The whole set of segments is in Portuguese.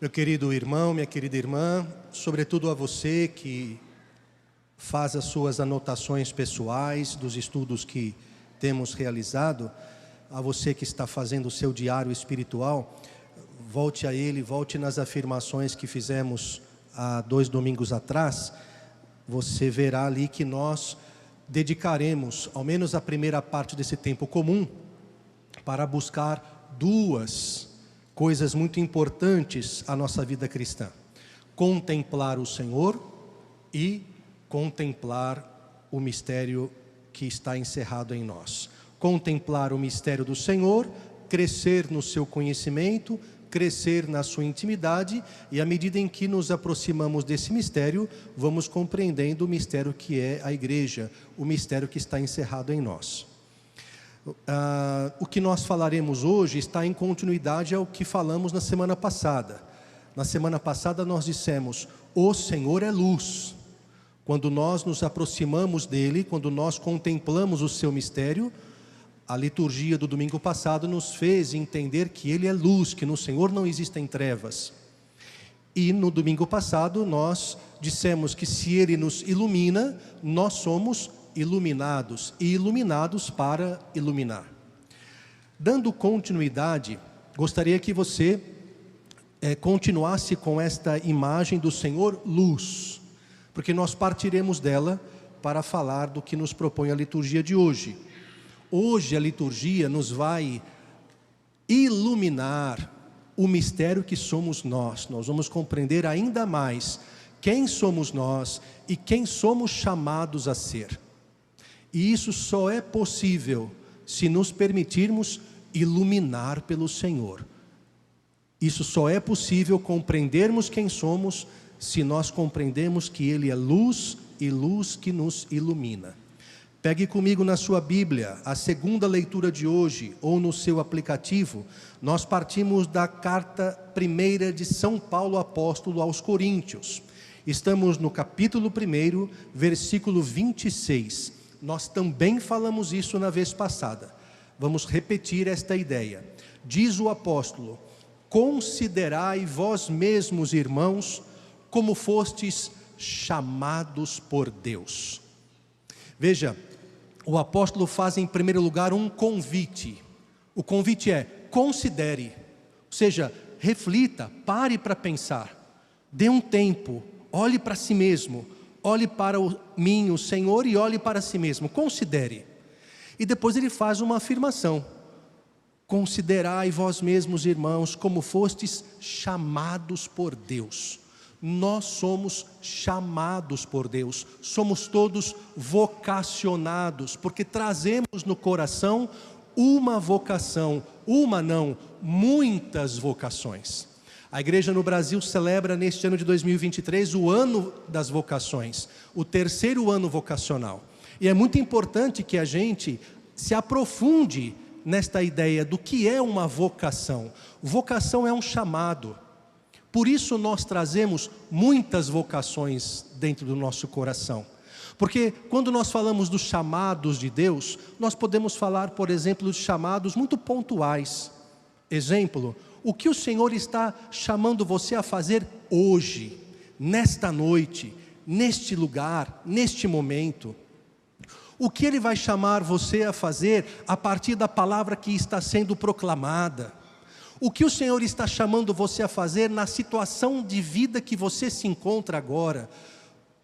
Meu querido irmão, minha querida irmã, sobretudo a você que faz as suas anotações pessoais dos estudos que temos realizado, a você que está fazendo o seu diário espiritual, volte a ele, volte nas afirmações que fizemos há 2 domingos atrás. Você verá ali que nós dedicaremos, ao menos a primeira parte desse tempo comum, para buscar 2 coisas muito importantes à nossa vida cristã: contemplar o Senhor e contemplar o mistério que está encerrado em nós. Contemplar o mistério do Senhor, crescer no seu conhecimento, crescer na sua intimidade, e à medida em que nos aproximamos desse mistério, vamos compreendendo o mistério que é a igreja, o mistério que está encerrado em nós. O que nós falaremos hoje está em continuidade ao que falamos na semana passada. Na semana passada nós dissemos: o Senhor é luz. Quando nós nos aproximamos dele, quando nós contemplamos o seu mistério, a liturgia do domingo passado nos fez entender que ele é luz, que no Senhor não existem trevas. E no domingo passado nós dissemos que se ele nos ilumina, nós somos iluminados, e iluminados para iluminar. Dando continuidade, gostaria que você continuasse com esta imagem do Senhor luz, porque nós partiremos dela para falar do que nos propõe a liturgia de hoje. Hoje a liturgia nos vai iluminar o mistério que somos nós. Nós vamos compreender ainda mais quem somos nós e quem somos chamados a ser. E isso só é possível se nos permitirmos iluminar pelo Senhor. Isso só é possível compreendermos quem somos se nós compreendemos que Ele é luz e luz que nos ilumina. Pegue comigo na sua Bíblia a segunda leitura de hoje, ou no seu aplicativo. Nós partimos da carta 1 de São Paulo apóstolo aos Coríntios. Estamos no capítulo 1, versículo 26. Nós também falamos isso na vez passada. Vamos repetir esta ideia. Diz o apóstolo: considerai vós mesmos, irmãos, como fostes chamados por Deus. Veja, o apóstolo faz em primeiro lugar um convite. O convite é: considere, ou seja, reflita, pare para pensar, dê um tempo, olhe para si mesmo, olhe para mim, o Senhor, e olhe para si mesmo, considere. E depois ele faz uma afirmação: considerai vós mesmos, irmãos, como fostes chamados por Deus. Nós somos chamados por Deus, somos todos vocacionados, porque trazemos no coração uma vocação, uma não, muitas vocações. A igreja no Brasil celebra neste ano de 2023 o ano das vocações, o 3º ano vocacional. E é muito importante que a gente se aprofunde nesta ideia do que é uma vocação. Vocação é um chamado. Por isso nós trazemos muitas vocações dentro do nosso coração. Porque quando nós falamos dos chamados de Deus, nós podemos falar, por exemplo, de chamados muito pontuais. Exemplo: o que o Senhor está chamando você a fazer hoje, nesta noite, neste lugar, neste momento? O que Ele vai chamar você a fazer a partir da palavra que está sendo proclamada? O que o Senhor está chamando você a fazer na situação de vida que você se encontra agora?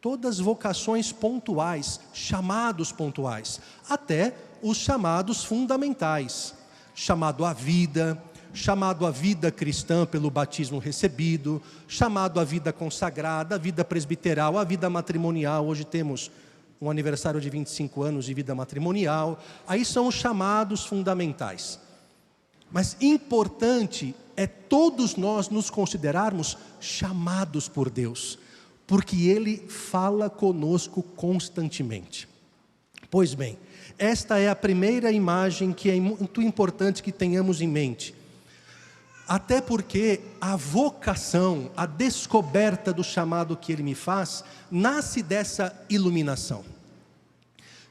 Todas vocações pontuais, chamados pontuais, até os chamados fundamentais. Chamado à vida, chamado à vida cristã pelo batismo recebido, chamado à vida consagrada, à vida presbiteral, à vida matrimonial. Hoje temos um aniversário de 25 anos de vida matrimonial. Aí são os chamados fundamentais. Mas importante é todos nós nos considerarmos chamados por Deus, porque Ele fala conosco constantemente. Pois bem, esta é a primeira imagem que é muito importante que tenhamos em mente. Até porque a vocação, a descoberta do chamado que Ele me faz, nasce dessa iluminação.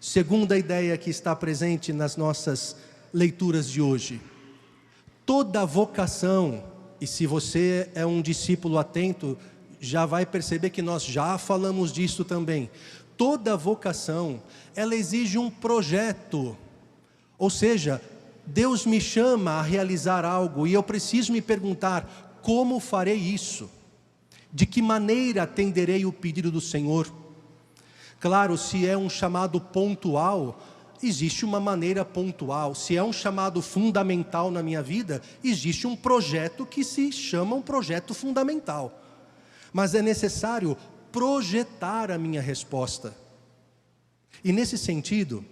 Segunda ideia que está presente nas nossas leituras de hoje: toda vocação E se você é um discípulo atento, já vai perceber que nós já falamos disso também. Toda vocação, ela exige um projeto. Ou seja, Deus me chama a realizar algo e eu preciso me perguntar: como farei isso? De que maneira atenderei o pedido do Senhor? Claro, se é um chamado pontual, existe uma maneira pontual. Se é um chamado fundamental na minha vida, existe um projeto que se chama um projeto fundamental. Mas é necessário projetar a minha resposta. E nesse sentido,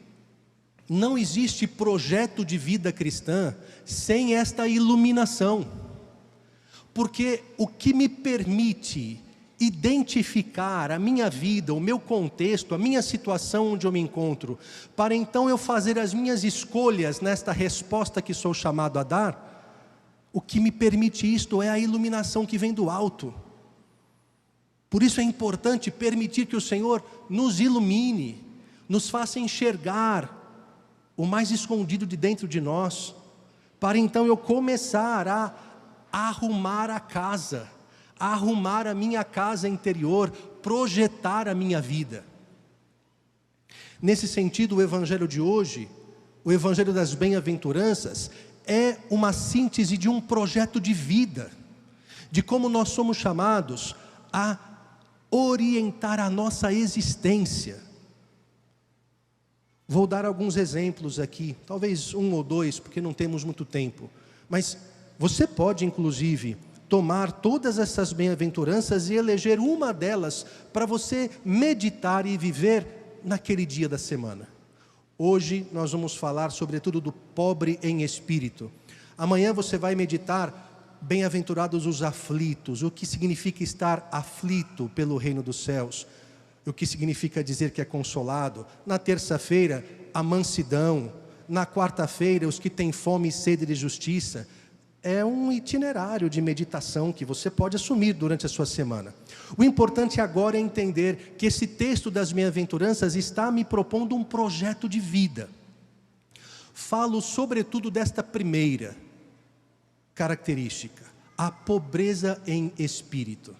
não existe projeto de vida cristã sem esta iluminação. Porque o que me permite identificar a minha vida, o meu contexto, a minha situação onde eu me encontro, para então eu fazer as minhas escolhas nesta resposta que sou chamado a dar, o que me permite isto é a iluminação que vem do alto. Por isso é importante permitir que o Senhor nos ilumine, nos faça enxergar o mais escondido de dentro de nós, para então eu começar a arrumar a casa, arrumar a minha casa interior, projetar a minha vida. Nesse sentido, o Evangelho de hoje, o Evangelho das Bem-aventuranças, é uma síntese de um projeto de vida, de como nós somos chamados a orientar a nossa existência. Vou dar alguns exemplos aqui, talvez um ou dois, porque não temos muito tempo, mas você pode inclusive tomar todas essas bem-aventuranças e eleger uma delas para você meditar e viver naquele dia da semana. Hoje nós vamos falar sobretudo do pobre em espírito. Amanhã você vai meditar bem-aventurados os aflitos, o que significa estar aflito pelo reino dos céus, o que significa dizer que é consolado. Na terça-feira, a mansidão. Na quarta-feira, os que têm fome e sede de justiça. É um itinerário de meditação que você pode assumir durante a sua semana. O importante agora é entender que esse texto das bem-aventuranças está me propondo um projeto de vida. Falo sobretudo desta primeira característica, a pobreza em espírito.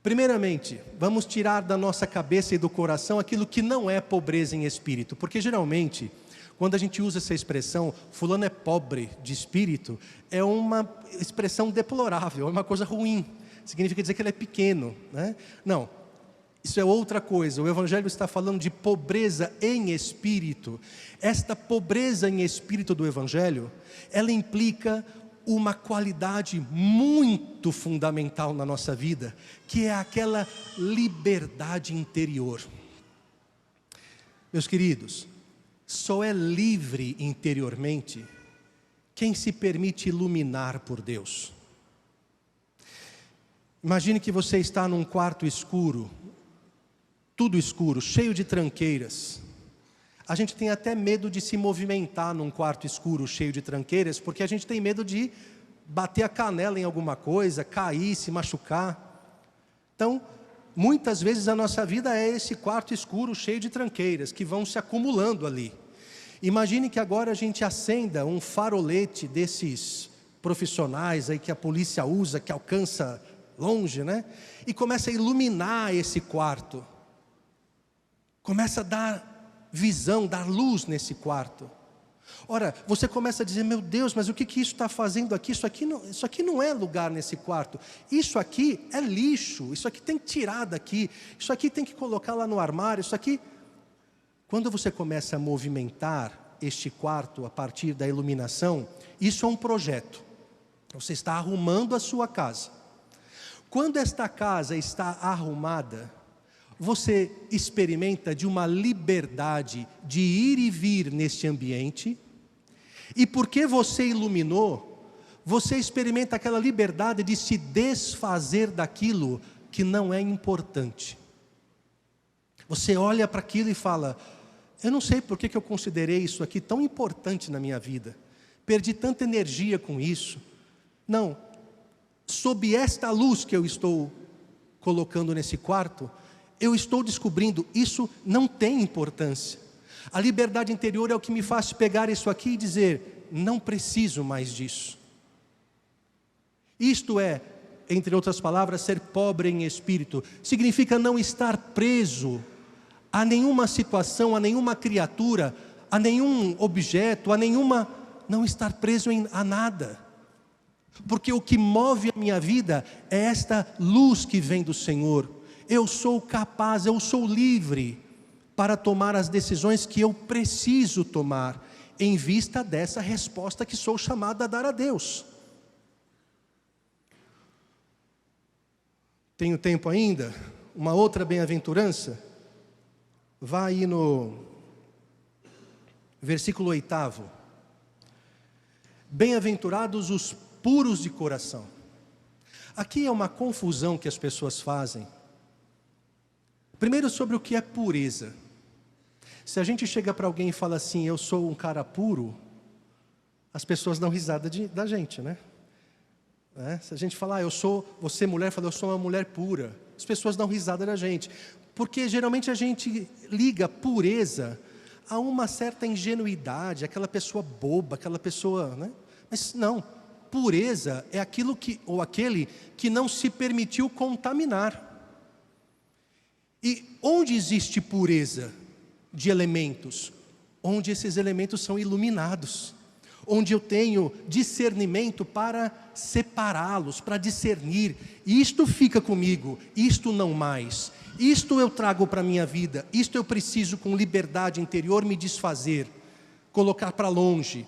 Primeiramente, vamos tirar da nossa cabeça e do coração aquilo que não é pobreza em espírito, porque geralmente, quando a gente usa essa expressão, fulano é pobre de espírito, é uma expressão deplorável, é uma coisa ruim, significa dizer que ele é pequeno, né? Não, isso é outra coisa. O Evangelho está falando de pobreza em espírito. Esta pobreza em espírito do Evangelho, ela implica uma qualidade muito fundamental na nossa vida, que é aquela liberdade interior. Meus queridos, só é livre interiormente quem se permite iluminar por Deus. Imagine que você está num quarto escuro, tudo escuro, cheio de tranqueiras. A gente tem até medo de se movimentar num quarto escuro, cheio de tranqueiras, porque a gente tem medo de bater a canela em alguma coisa, cair, se machucar. Então, muitas vezes a nossa vida é esse quarto escuro, cheio de tranqueiras, que vão se acumulando ali. Imagine que agora a gente acenda um farolete desses profissionais aí que a polícia usa, que alcança longe, né? E começa a iluminar esse quarto. Começa a dar visão, dar luz nesse quarto. Ora, você começa a dizer: meu Deus, mas o que isso está fazendo aqui? Isso aqui não é lugar nesse quarto. Isso aqui é lixo. Isso aqui tem que tirar daqui. Isso aqui tem que colocar lá no armário. Isso aqui... Quando você começa a movimentar este quarto a partir da iluminação, isso é um projeto. Você está arrumando a sua casa. Quando esta casa está arrumada, você experimenta de uma liberdade de ir e vir neste ambiente, e porque você iluminou, você experimenta aquela liberdade de se desfazer daquilo que não é importante. Você olha para aquilo e fala: eu não sei por que eu considerei isso aqui tão importante na minha vida, perdi tanta energia com isso. Não, sob esta luz que eu estou colocando nesse quarto, eu estou descobrindo, isso não tem importância. A liberdade interior é o que me faz pegar isso aqui e dizer: não preciso mais disso. Isto é, entre outras palavras, ser pobre em espírito. Significa não estar preso a nenhuma situação, a nenhuma criatura, a nenhum objeto, não estar preso a nada. Porque o que move a minha vida é esta luz que vem do Senhor. Eu sou capaz, eu sou livre para tomar as decisões que eu preciso tomar, em vista dessa resposta que sou chamado a dar a Deus. Tenho tempo ainda? Uma outra bem-aventurança? Vá aí no versículo 8. Bem-aventurados os puros de coração. Aqui é uma confusão que as pessoas fazem. Primeiro, sobre o que é pureza. Se a gente chega para alguém e fala assim, eu sou um cara puro, as pessoas dão risada da gente, né? Se a gente falar, você mulher, fala, eu sou uma mulher pura, as pessoas dão risada da gente. Porque geralmente a gente liga pureza a uma certa ingenuidade, aquela pessoa boba, aquela pessoa, né? Mas não, pureza é aquilo aquele que não se permitiu contaminar. E onde existe pureza de elementos? Onde esses elementos são iluminados. Onde eu tenho discernimento para separá-los, para discernir. Isto fica comigo, isto não mais. Isto eu trago para a minha vida. Isto eu preciso com liberdade interior me desfazer. Colocar para longe.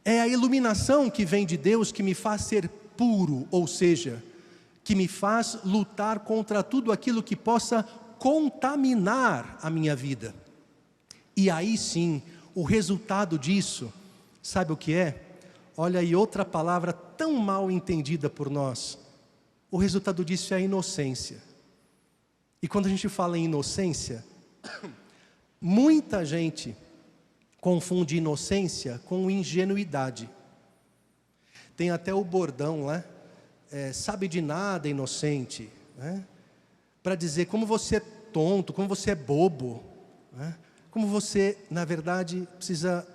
É a iluminação que vem de Deus que me faz ser puro, ou seja, que me faz lutar contra tudo aquilo que possa contaminar a minha vida. E aí sim, o resultado disso, sabe o que é? Olha aí outra palavra tão mal entendida por nós. O resultado disso é a inocência. E quando a gente fala em inocência, muita gente confunde inocência com ingenuidade. Tem até o bordão lá, sabe de nada, inocente, né? Para dizer como você é tonto, como você é bobo, né? Como você, na verdade, precisa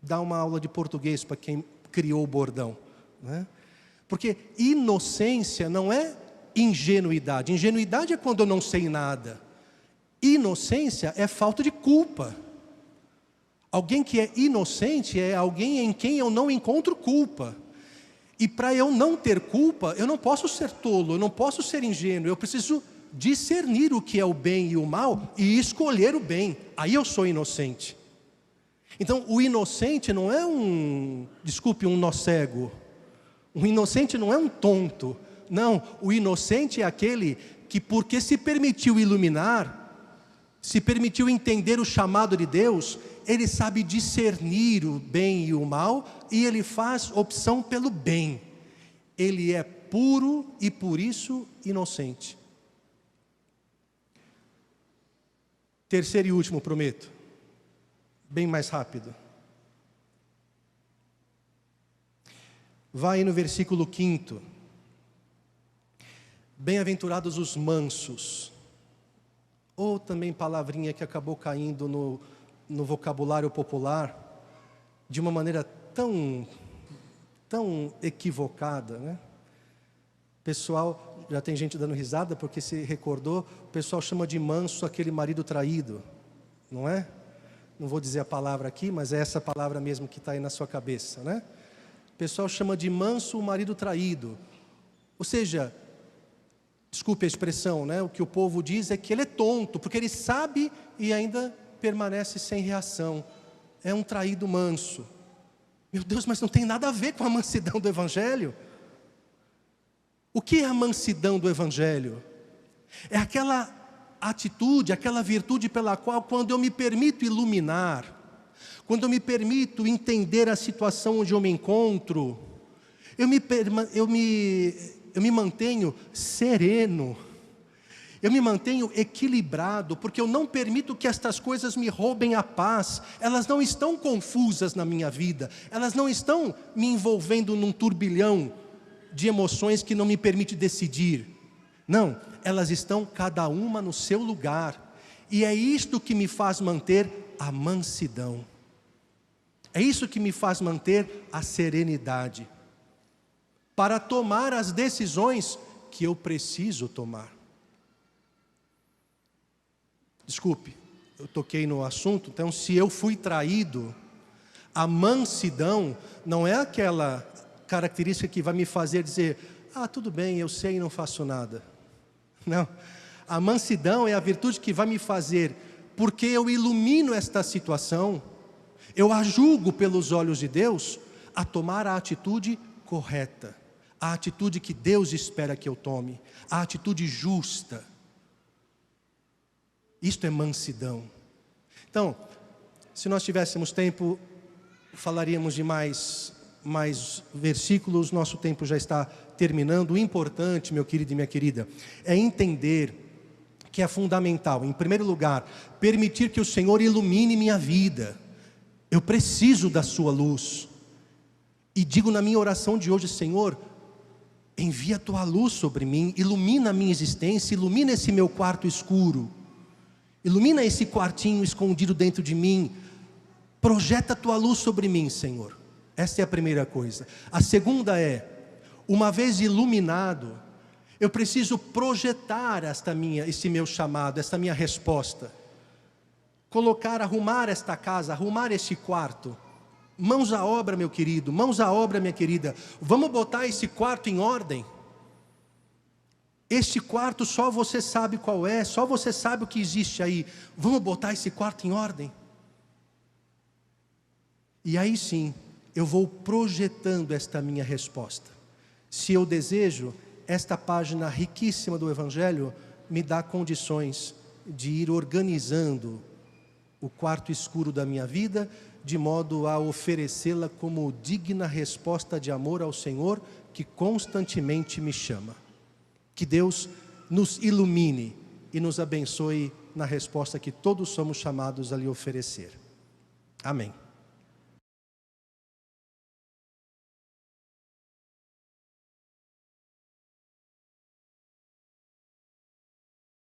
dar uma aula de português para quem criou o bordão, né? Porque inocência não é ingenuidade. Ingenuidade é quando eu não sei nada. Inocência é falta de culpa. Alguém que é inocente é alguém em quem eu não encontro culpa. E para eu não ter culpa, eu não posso ser tolo, eu não posso ser ingênuo, eu preciso discernir o que é o bem e o mal e escolher o bem. Aí eu sou inocente. Então, o inocente não é um nó cego. O inocente não é um tonto. Não, o inocente é aquele que, porque se permitiu iluminar, se permitiu entender o chamado de Deus, ele sabe discernir o bem e o mal, e ele faz opção pelo bem. Ele é puro e por isso inocente. Terceiro e último, prometo. Bem mais rápido. Vai no versículo 5. Bem-aventurados os mansos. Ou também palavrinha que acabou caindo no vocabulário popular de uma maneira tão equivocada, né? Pessoal, já tem gente dando risada porque se recordou, o pessoal chama de manso aquele marido traído, não é? Não vou dizer a palavra aqui, mas é essa palavra mesmo que está aí na sua cabeça, né? O pessoal chama de manso o marido traído. Ou seja, desculpe a expressão, né? O que o povo diz é que ele é tonto, porque ele sabe e ainda permanece sem reação. É um traído manso. Meu Deus, mas não tem nada a ver com a mansidão do Evangelho. O que é a mansidão do Evangelho? É aquela atitude, aquela virtude pela qual, quando eu me permito iluminar, quando eu me permito entender a situação onde eu me encontro, eu me mantenho sereno, eu me mantenho equilibrado, porque eu não permito que estas coisas me roubem a paz. Elas não estão confusas na minha vida, elas não estão me envolvendo num turbilhão de emoções que não me permite decidir. Não, elas estão cada uma no seu lugar, e é isto que me faz manter a mansidão, é isso que me faz manter a serenidade. para tomar as decisões que eu preciso tomar. Desculpe, eu toquei no assunto. Então, se eu fui traído, a mansidão não é aquela característica que vai me fazer dizer: ah, tudo bem, eu sei e não faço nada. Não, a mansidão é a virtude que vai me fazer, porque eu ilumino esta situação, eu a julgo pelos olhos de Deus, a tomar a atitude correta, a atitude que Deus espera que eu tome, a atitude justa. Isto é mansidão. Então, se nós tivéssemos tempo, falaríamos de mais versículos. Nosso tempo já está terminando. O importante, meu querido e minha querida, é entender que é fundamental, em primeiro lugar, permitir que o Senhor ilumine minha vida. Eu preciso da sua luz. E digo na minha oração de hoje: Senhor, envia a tua luz sobre mim, ilumina a minha existência, ilumina esse meu quarto escuro, ilumina esse quartinho escondido dentro de mim, projeta a tua luz sobre mim, Senhor. Essa é a primeira coisa. A segunda é, uma vez iluminado, eu preciso projetar esse meu chamado, esta minha resposta. Arrumar esta casa, arrumar este quarto. Mãos à obra, meu querido, mãos à obra, minha querida. Vamos botar esse quarto em ordem. Este quarto só você sabe qual é, só você sabe o que existe aí. Vamos botar esse quarto em ordem. E aí sim, eu vou projetando esta minha resposta. Se eu desejo, esta página riquíssima do Evangelho me dá condições de ir organizando o quarto escuro da minha vida, de modo a oferecê-la como digna resposta de amor ao Senhor, que constantemente me chama. Que Deus nos ilumine e nos abençoe na resposta que todos somos chamados a lhe oferecer. Amém.